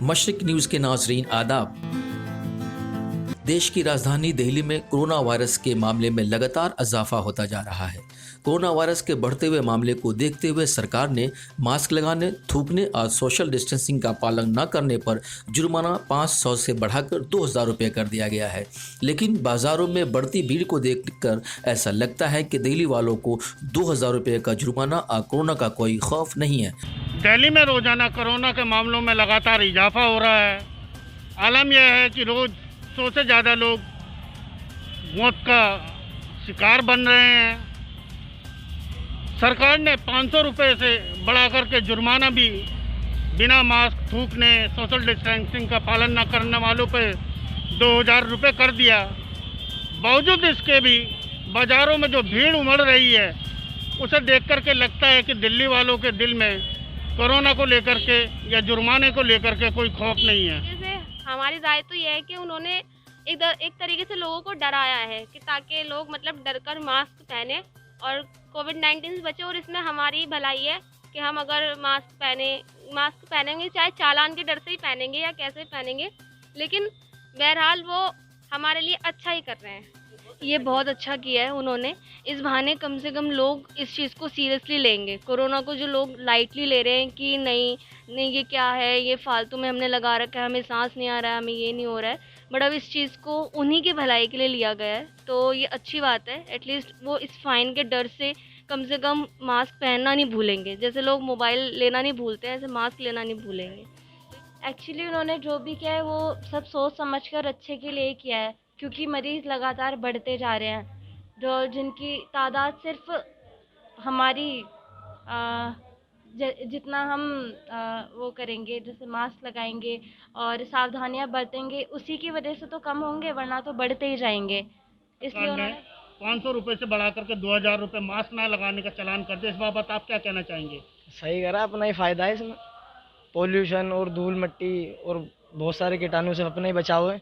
मशरिक news के नाजरीन आदाब। देश की राजधानी दिल्ली में कोरोना वायरस के मामले में लगातार इजाफा होता जा रहा है। कोरोना वायरस के बढ़ते हुए मामले को देखते हुए सरकार ने मास्क लगाने, थूकने और सोशल डिस्टेंसिंग का पालन न करने पर जुर्माना 500 से बढ़ाकर 2000 रुपये कर दिया गया है। लेकिन बाजारों में बढ़ती भीड़ को देखकर ऐसा लगता है कि दिल्ली वालों को 2000 रुपये का जुर्माना और कोरोना का कोई खौफ नहीं है। दिल्ली में रोजाना कोरोना के मामलों में लगातार इजाफा हो रहा है। आलम यह है कि रोज़ 100 से ज़्यादा लोग मौत का शिकार बन रहे हैं। सरकार ने 500 रुपये से बढ़ा करके जुर्माना भी बिना मास्क, थूकने, सोशल डिस्टेंसिंग का पालन न करने वालों पे 2000 रुपये कर दिया। बावजूद इसके भी बाज़ारों में जो भीड़ उमड़ रही है उसे देख कर के लगता है कि दिल्ली वालों के दिल में कोरोना को लेकर के या जुर्माने को लेकर के कोई खौफ नहीं है। जैसे हमारी राय तो यह है कि उन्होंने एक तरीके से लोगों को डराया है कि ताकि लोग मतलब डर कर मास्क पहने और कोविड-19 से बचे। और इसमें हमारी भलाई है कि हम अगर मास्क पहनेंगे, चाहे चालान के डर से ही पहनेंगे या कैसे पहनेंगे, लेकिन बहरहाल वो हमारे लिए अच्छा ही कर रहे हैं। ये बहुत अच्छा किया है उन्होंने। इस बहाने कम से कम लोग इस चीज़ को सीरियसली लेंगे। कोरोना को जो लोग लाइटली ले रहे हैं कि नहीं ये क्या है, ये फालतू में हमने लगा रखा है, हमें सांस नहीं आ रहा है, हमें ये नहीं हो रहा है, बट अब इस चीज़ को उन्हीं की भलाई के लिए लिया गया है, तो ये अच्छी बात है। एटलीस्ट वो इस फाइन के डर से कम मास्क पहनना नहीं भूलेंगे। जैसे लोग मोबाइल लेना नहीं भूलते हैं, ऐसे मास्क लेना नहीं भूलेंगे। एक्चुअली उन्होंने जो भी किया है वो सब सोच समझ कर अच्छे के लिए किया है, क्योंकि मरीज़ लगातार बढ़ते जा रहे हैं। जो जिनकी तादाद सिर्फ हमारी जितना हम वो करेंगे, जैसे मास्क लगाएंगे और सावधानियां बरतेंगे, उसी की वजह से तो कम होंगे, वरना तो बढ़ते ही जाएंगे। इसलिए उन्होंने 500 रुपये से बढ़ा करके 2000 रुपये मास्क ना लगाने का चालान कर दे। इस बाबत आप क्या कहना चाहेंगे? सही करा, अपना ही फ़ायदा है इसमें। पोल्यूशन और धूल मट्टी और बहुत सारे कीटाणु से अपना ही बचाव है,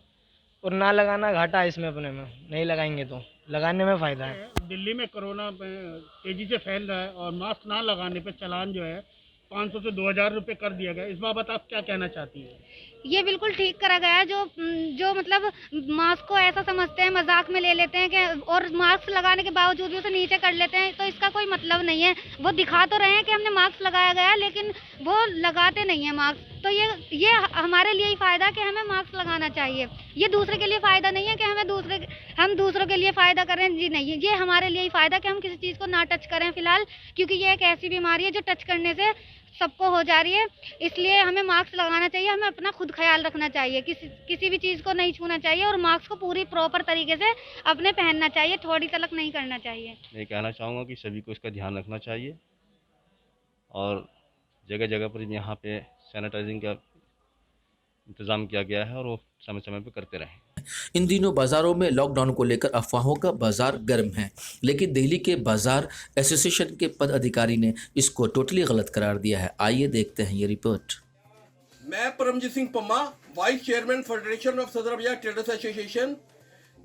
और ना लगाना घाटा है इसमें। अपने में नहीं लगाएंगे तो लगाने में फ़ायदा है। दिल्ली में कोरोना तेज़ी से फैल रहा है और मास्क ना लगाने पे चालान जो है 500 से 2000 रुपये कर दिया गया। इस बाबत आप क्या कहना चाहती हैं? ये बिल्कुल ठीक करा गया है। जो मतलब मास्क को ऐसा समझते हैं, मजाक में ले लेते हैं कि, और मास्क लगाने के बावजूद भी उसे नीचे कर लेते हैं, तो इसका कोई मतलब नहीं है। वो दिखा तो रहे हैं कि हमने मास्क लगाया गया, लेकिन वो लगाते नहीं है मास्क। तो ये हमारे लिए ही फ़ायदा कि हमें मास्क लगाना चाहिए। ये दूसरे के लिए फ़ायदा नहीं है कि हम दूसरों के लिए फ़ायदा करें, जी नहीं। ये हमारे लिए ही फ़ायदा कि हम किसी चीज़ को ना टच करें फ़िलहाल, क्योंकि ये एक ऐसी बीमारी है जो टच करने से सबको हो जा रही है। इसलिए हमें मास्क लगाना चाहिए, हमें अपना खुद ख्याल रखना चाहिए, किसी भी चीज़ को नहीं छूना चाहिए, और मास्क को पूरी प्रॉपर तरीके से अपने पहनना चाहिए, थोड़ी तलक नहीं करना चाहिए। मैं कहना चाहूँगा कि सभी को इसका ध्यान रखना चाहिए, और जगह जगह पर यहाँ पे सैनिटाइजिंग का इंतज़ाम किया गया है, और वो समय समय पर करते रहें। इन दिनों बाजारों में लॉकडाउन को लेकर अफवाहों का बाजार गर्म है, लेकिन दिल्ली के बाजार एसोसिएशन के पद अधिकारी ने इसको टोटली गलत करार दिया है। आइए देखते हैं ये रिपोर्ट। मैं Paramjit Singh Pamma, vice chairman federation of Sadar Bazaar traders association.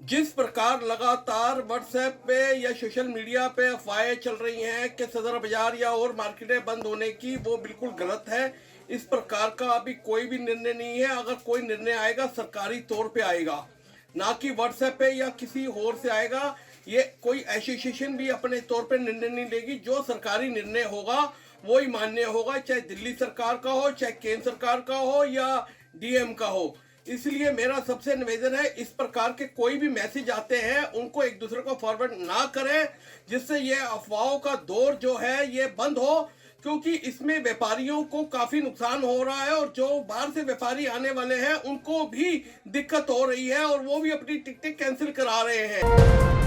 जिस प्रकार लगातार व्हाट्सएप पे या सोशल मीडिया पे अफवाहें चल रही हैं कि सदर बाजार या और मार्केटें बंद होने की, वो बिल्कुल गलत है। इस प्रकार का अभी कोई भी निर्णय नहीं है। अगर कोई निर्णय आएगा सरकारी तौर पे आएगा, ना कि व्हाट्सएप पे या किसी और से आएगा। ये कोई एसोसिएशन भी अपने तौर पे निर्णय नहीं लेगी। जो सरकारी निर्णय होगा वो ही मान्य होगा, चाहे दिल्ली सरकार का हो, चाहे केंद्र सरकार का हो या डीएम का हो। इसलिए मेरा सबसे निवेदन है, इस प्रकार के कोई भी मैसेज आते हैं उनको एक दूसरे को फॉरवर्ड ना करें, जिससे ये अफवाहों का दौर जो है ये बंद हो, क्योंकि इसमें व्यापारियों को काफी नुकसान हो रहा है, और जो बाहर से व्यापारी आने वाले हैं उनको भी दिक्कत हो रही है, और वो भी अपनी टिकटें कैंसिल करा रहे हैं।